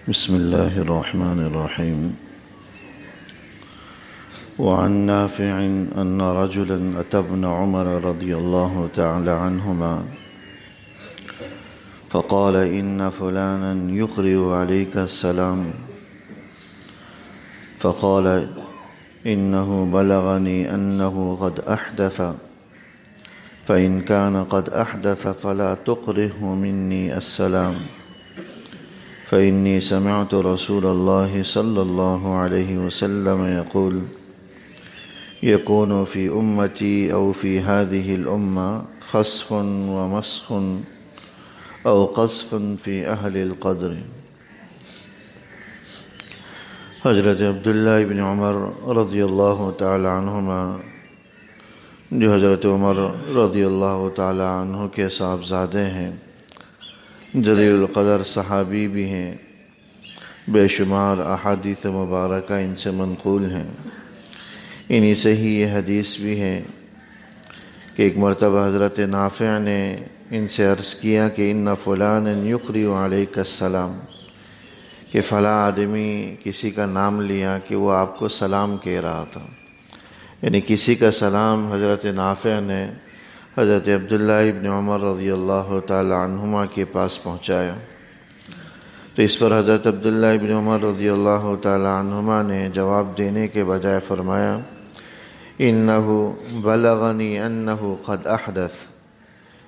بسم الله الرحمن الرحيم. وعن نافع أن رجلا أتى ابن عمر رضي الله تعالى عنهما فقال إن فلانا يقرئ عليك السلام، فقال إنه بلغني أنه قد أحدث، فإن كان قد أحدث فلا تقرئه مني السلام، فإني سمعت رسول الله صلى الله عليه وسلم يقول يكون في أمتي أو في هذه الأمة خسف ومسخ أو قصف في أهل القدر۔ حضرت عبداللہ ابن عمر رضی اللہ تعالی عنہما، جو حضرت عمر رضی اللہ تعالی عنہ کے صاحبزادے ہیں، جلیل القدر صحابی بھی ہیں، بے شمار احادیث مبارکہ ان سے منقول ہیں۔ انہی سے ہی یہ حدیث بھی ہے کہ ایک مرتبہ حضرت نافع نے ان سے عرض کیا کہ ان فلانا یقرئ علیک السلام، کہ فلاں آدمی کسی کا نام لیا کہ وہ آپ کو سلام کہہ رہا تھا، یعنی کسی کا سلام حضرت نافع نے حضرت عبداللہ ابن عمر رضی اللہ تعالی عنہما کے پاس پہنچایا۔ تو اس پر حضرت عبداللہ ابن عمر رضی اللہ تعالی عنہما نے جواب دینے کے بجائے فرمایا انہو بلغنی انہو قد احدث،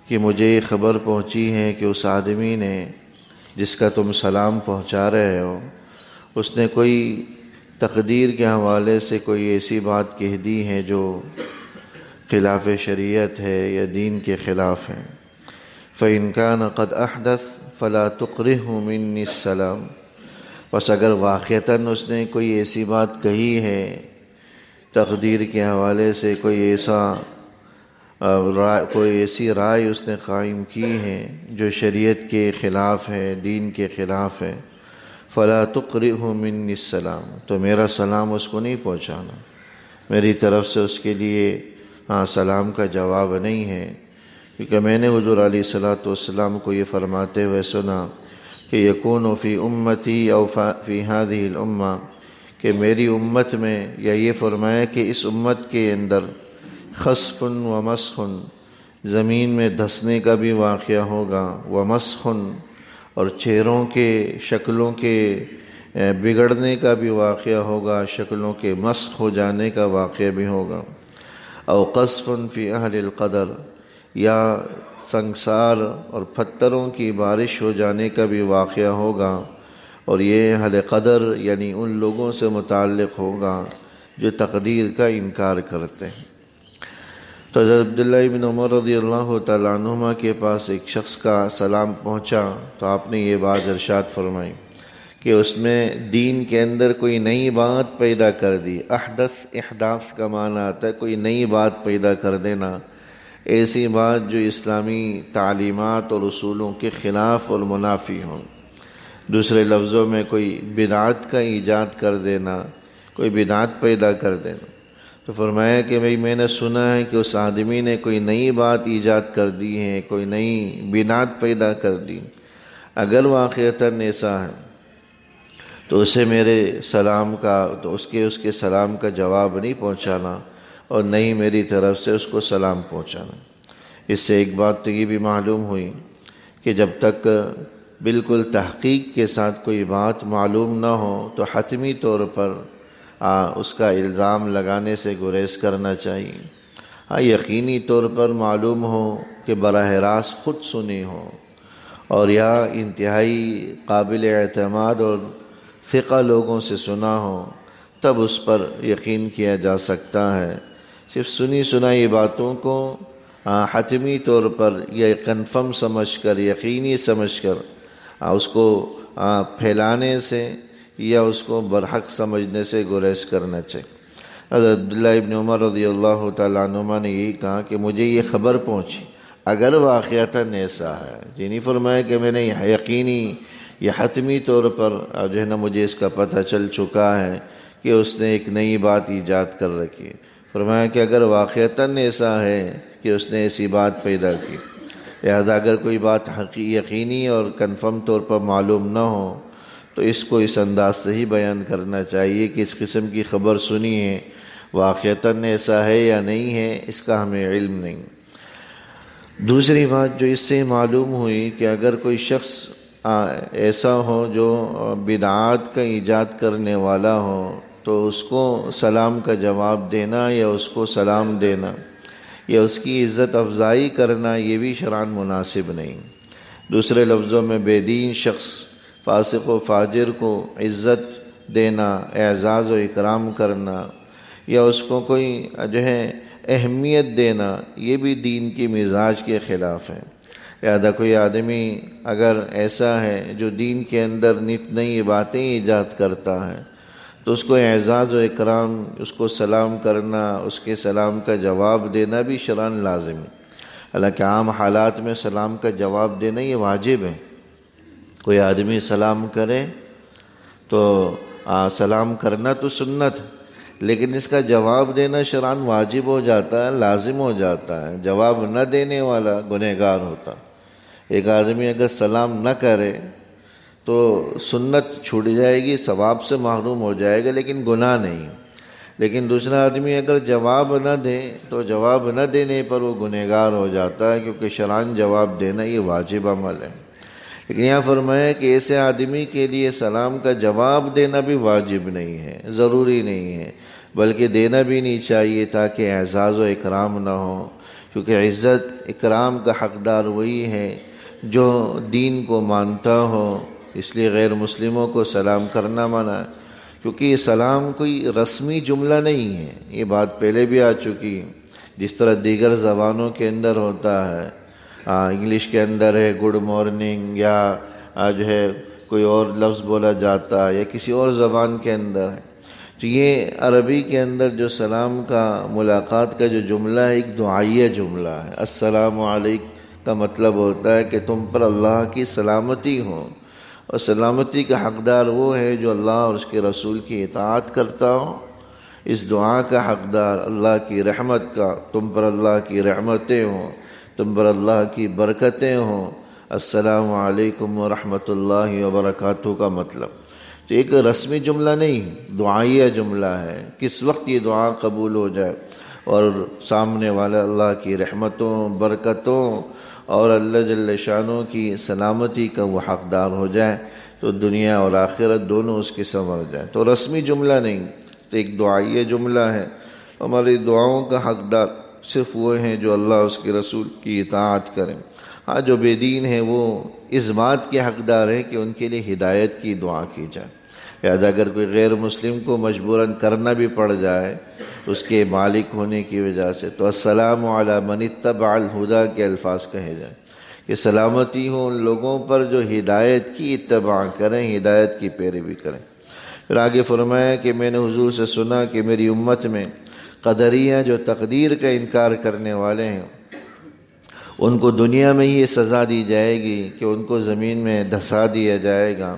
کہ مجھے یہ خبر پہنچی ہے کہ اس آدمی نے جس کا تم سلام پہنچا رہے ہو، اس نے کوئی تقدیر کے حوالے سے کوئی ایسی بات کہہ دی ہے جو خلاف شریعت ہے یا دین کے خلاف ہے۔ فَإِنْ كَانَ قَدْ أَحْدَثَ فَلَا تُقْرِهُ مِنِّي السَّلَامُ، پس اگر واقعتاً اس نے کوئی ایسی بات کہی ہے، تقدیر کے حوالے سے کوئی ایسی رائے اس نے قائم کی ہے جو شریعت کے خلاف ہے، دین کے خلاف ہے، فَلَا تُقْرِهُ مِنِّي السَّلَامُ، تو میرا سلام اس کو نہیں پہنچانا، میری طرف سے اس کے لیے سلام کا جواب نہیں ہے، کیونکہ میں نے حضور علیہ الصلوۃ والسلام کو یہ فرماتے ہوئے سنا کہ یکون فی امتی او فی ہذہ الامہ، کہ میری امت میں، یا یہ فرمایا کہ اس امت کے اندر خسف و مسخ، زمین میں دھسنے کا بھی واقعہ ہوگا، و مسخ، اور چہروں کے شکلوں کے بگڑنے کا بھی واقعہ ہوگا، شکلوں کے مسخ ہو جانے کا واقعہ بھی ہوگا، او قصف فی اہل القدر، یا سنگسار اور پتھروں کی بارش ہو جانے کا بھی واقعہ ہوگا، اور یہ اہل قدر یعنی ان لوگوں سے متعلق ہوگا جو تقدیر کا انکار کرتے ہیں۔ تو حضرت عبداللہ ابن عمر رضی اللہ تعالیٰ عنہما کے پاس ایک شخص کا سلام پہنچا تو آپ نے یہ بات ارشاد فرمائی کہ اس میں دین کے اندر کوئی نئی بات پیدا کر دی۔ احداث کا معنی آتا ہے کوئی نئی بات پیدا کر دینا، ایسی بات جو اسلامی تعلیمات اور اصولوں کے خلاف اور منافی ہوں۔ دوسرے لفظوں میں کوئی بدعت کا ایجاد کر دینا، کوئی بدعت پیدا کر دینا۔ تو فرمایا کہ بھئی میں نے سنا ہے کہ اس آدمی نے کوئی نئی بات ایجاد کر دی ہے، کوئی نئی بدعت پیدا کر دی، اگر واقعتاً ایسا ہے تو اسے میرے سلام کا، تو اس کے سلام کا جواب نہیں پہنچانا، اور نہیں میری طرف سے اس کو سلام پہنچانا۔ اس سے ایک بات تو یہ بھی معلوم ہوئی کہ جب تک بالکل تحقیق کے ساتھ کوئی بات معلوم نہ ہو تو حتمی طور پر اس کا الزام لگانے سے گریز کرنا چاہیے۔ یقینی طور پر معلوم ہو کہ براہ راست خود سنی ہو، اور یا انتہائی قابل اعتماد اور ثقہ لوگوں سے سنا ہو، تب اس پر یقین کیا جا سکتا ہے۔ صرف سنی سنائی باتوں کو حتمی طور پر یا کنفرم سمجھ کر، یقینی سمجھ کر اس کو پھیلانے سے یا اس کو برحق سمجھنے سے گریز کرنا چاہیے۔ حضرت عبداللہ ابن عمر رضی اللہ تعالیٰ عنہما نے یہی کہا کہ مجھے یہ خبر پہنچی، اگر واقعتاً ایسا ہے، یہ نہیں فرمایا کہ میں نے یقینی یا حتمی طور پر جو ہے نا مجھے اس کا پتہ چل چکا ہے کہ اس نے ایک نئی بات ایجاد کر رکھی ہے۔ فرمایا کہ اگر واقعتاً ایسا ہے کہ اس نے ایسی بات پیدا کی، لہذا اگر کوئی بات یقینی اور کنفرم طور پر معلوم نہ ہو تو اس کو اس انداز سے ہی بیان کرنا چاہیے کہ اس قسم کی خبر سنی ہے، واقعتاً ایسا ہے یا نہیں ہے، اس کا ہمیں علم نہیں۔ دوسری بات جو اس سے معلوم ہوئی کہ اگر کوئی شخص ایسا ہو جو بدعات کا ایجاد کرنے والا ہو تو اس کو سلام کا جواب دینا یا اس کو سلام دینا یا اس کی عزت افزائی کرنا یہ بھی شرعاً مناسب نہیں۔ دوسرے لفظوں میں بے دین شخص، فاسق و فاجر کو عزت دینا، اعزاز و اکرام کرنا یا اس کو کوئی جو ہے اہمیت دینا، یہ بھی دین کی مزاج کے خلاف ہے۔ لہذا کوئی آدمی اگر ایسا ہے جو دین کے اندر نت نئی باتیں ایجاد کرتا ہے تو اس کو اعزاز و اکرام، اس کو سلام کرنا، اس کے سلام کا جواب دینا بھی شرعاً لازم ہے۔ حالانکہ عام حالات میں سلام کا جواب دینا یہ واجب ہے۔ کوئی آدمی سلام کرے تو سلام کرنا تو سنت ہے، لیکن اس کا جواب دینا شرعاً واجب ہو جاتا ہے، لازم ہو جاتا ہے۔ جواب نہ دینے والا گنہگار ہوتا۔ ایک آدمی اگر سلام نہ کرے تو سنت چھوٹ جائے گی، ثواب سے محروم ہو جائے گا، لیکن گناہ نہیں۔ لیکن دوسرا آدمی اگر جواب نہ دے تو جواب نہ دینے پر وہ گنہگار ہو جاتا ہے، کیونکہ شرعاً جواب دینا یہ واجب عمل ہے۔ لیکن یہاں فرمایا کہ ایسے آدمی کے لیے سلام کا جواب دینا بھی واجب نہیں ہے، ضروری نہیں ہے، بلکہ دینا بھی نہیں چاہیے تاکہ اعزاز و اکرام نہ ہو، کیونکہ عزت اکرام کا حقدار وہی ہے جو دین کو مانتا ہو۔ اس لیے غیر مسلموں کو سلام کرنا منع ہے، کیونکہ یہ سلام کوئی رسمی جملہ نہیں ہے۔ یہ بات پہلے بھی آ چکی، جس طرح دیگر زبانوں کے اندر ہوتا ہے، انگلش کے اندر ہے گڈ مارننگ، یا جو ہے کوئی اور لفظ بولا جاتا ہے، یا کسی اور زبان کے اندر ہے۔ تو یہ عربی کے اندر جو سلام کا ملاقات کا جو جملہ ہے ایک دعائیہ جملہ ہے۔ السلام علیکم کا مطلب ہوتا ہے کہ تم پر اللہ کی سلامتی ہو، اور سلامتی کا حقدار وہ ہے جو اللہ اور اس کے رسول کی اطاعت کرتا ہو۔ اس دعا کا حقدار اللہ کی رحمت کا، تم پر اللہ کی رحمتیں ہوں، تم پر اللہ کی برکتیں ہوں۔ السلام علیکم ورحمۃ اللہ وبرکاتہ کا مطلب تو ایک رسمی جملہ نہیں، دعائیہ جملہ ہے۔ کس وقت یہ دعا قبول ہو جائے اور سامنے والا اللہ کی رحمتوں، برکتوں اور اللہ جل شانوں کی سلامتی کا وہ حقدار ہو جائے تو دنیا اور آخرت دونوں اس کے سنور جائیں۔ تو رسمی جملہ نہیں، تو ایک دعائیہ جملہ ہے۔ ہماری دعاؤں کا حقدار صرف وہ ہیں جو اللہ اس کے رسول کی اطاعت کریں۔ ہاں جو بے دین ہیں وہ اس بات کے حقدار ہیں کہ ان کے لیے ہدایت کی دعا کی جائے۔ لہذا اگر کوئی غیر مسلم کو مجبوراً کرنا بھی پڑ جائے اس کے مالک ہونے کی وجہ سے، تو السلام علی من اتبع الہدی کے الفاظ کہے جائیں کہ سلامتی ہو ان لوگوں پر جو ہدایت کی اتباع کریں، ہدایت کی پیروی کریں۔ پھر آگے فرمایا کہ میں نے حضور سے سنا کہ میری امت میں قدریہ جو تقدیر کا انکار کرنے والے ہیں ان کو دنیا میں یہ سزا دی جائے گی کہ ان کو زمین میں دھسا دیا جائے گا،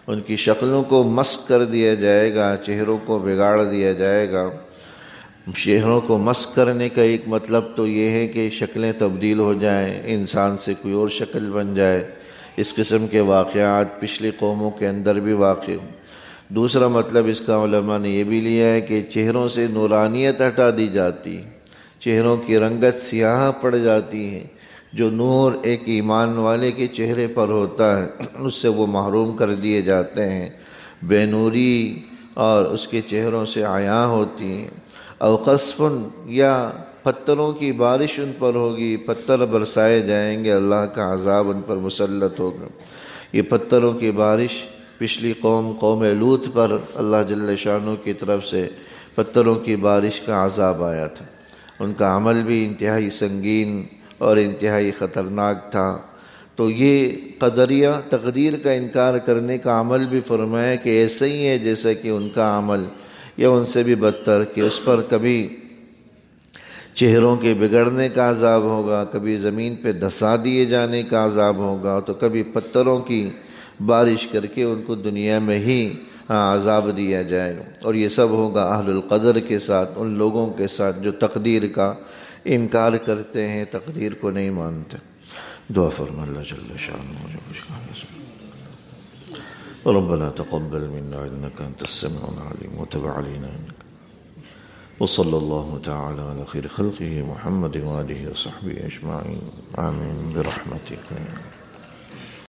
ان کی شکلوں کو مسخ کر دیا جائے گا، چہروں کو بگاڑ دیا جائے گا۔ چہروں کو مسخ کرنے کا ایک مطلب تو یہ ہے کہ شکلیں تبدیل ہو جائیں، انسان سے کوئی اور شکل بن جائے۔ اس قسم کے واقعات پچھلی قوموں کے اندر بھی واقع ہوں۔ دوسرا مطلب اس کا علماء نے یہ بھی لیا ہے کہ چہروں سے نورانیت ہٹا دی جاتی، چہروں کی رنگت سیاہ پڑ جاتی ہے۔ جو نور ایک ایمان والے کے چہرے پر ہوتا ہے اس سے وہ محروم کر دیے جاتے ہیں، بے نوری اور اس کے چہروں سے عیاں ہوتی ہیں۔ او قصف، یا پتھروں کی بارش ان پر ہوگی، پتھر برسائے جائیں گے، اللہ کا عذاب ان پر مسلط ہوگا۔ یہ پتھروں کی بارش پچھلی قوم لوط پر اللہ جل شانہ کی طرف سے پتھروں کی بارش کا عذاب آیا تھا۔ ان کا عمل بھی انتہائی سنگین اور انتہائی خطرناک تھا۔ تو یہ قدریہ تقدیر کا انکار کرنے کا عمل بھی فرمایا کہ ایسا ہی ہے جیسا کہ ان کا عمل، یا ان سے بھی بدتر، کہ اس پر کبھی چہروں کے بگڑنے کا عذاب ہوگا، کبھی زمین پہ دھسا دیے جانے کا عذاب ہوگا، تو کبھی پتھروں کی بارش کر کے ان کو دنیا میں ہی عذاب دیا جائے گا۔ اور یہ سب ہوگا اہل القدر کے ساتھ، ان لوگوں کے ساتھ جو تقدیر کا انکار کرتے ہیں، تقدیر کو نہیں مانتے۔ دعا فرما اللہ جل شانہ ربنا تقبل منا إنك أنت السميع العليم وتب علينا إنك. وصلى الله تعالى على خير خلقه محمد وآله وصحبه أجمعين آمين برحمتك.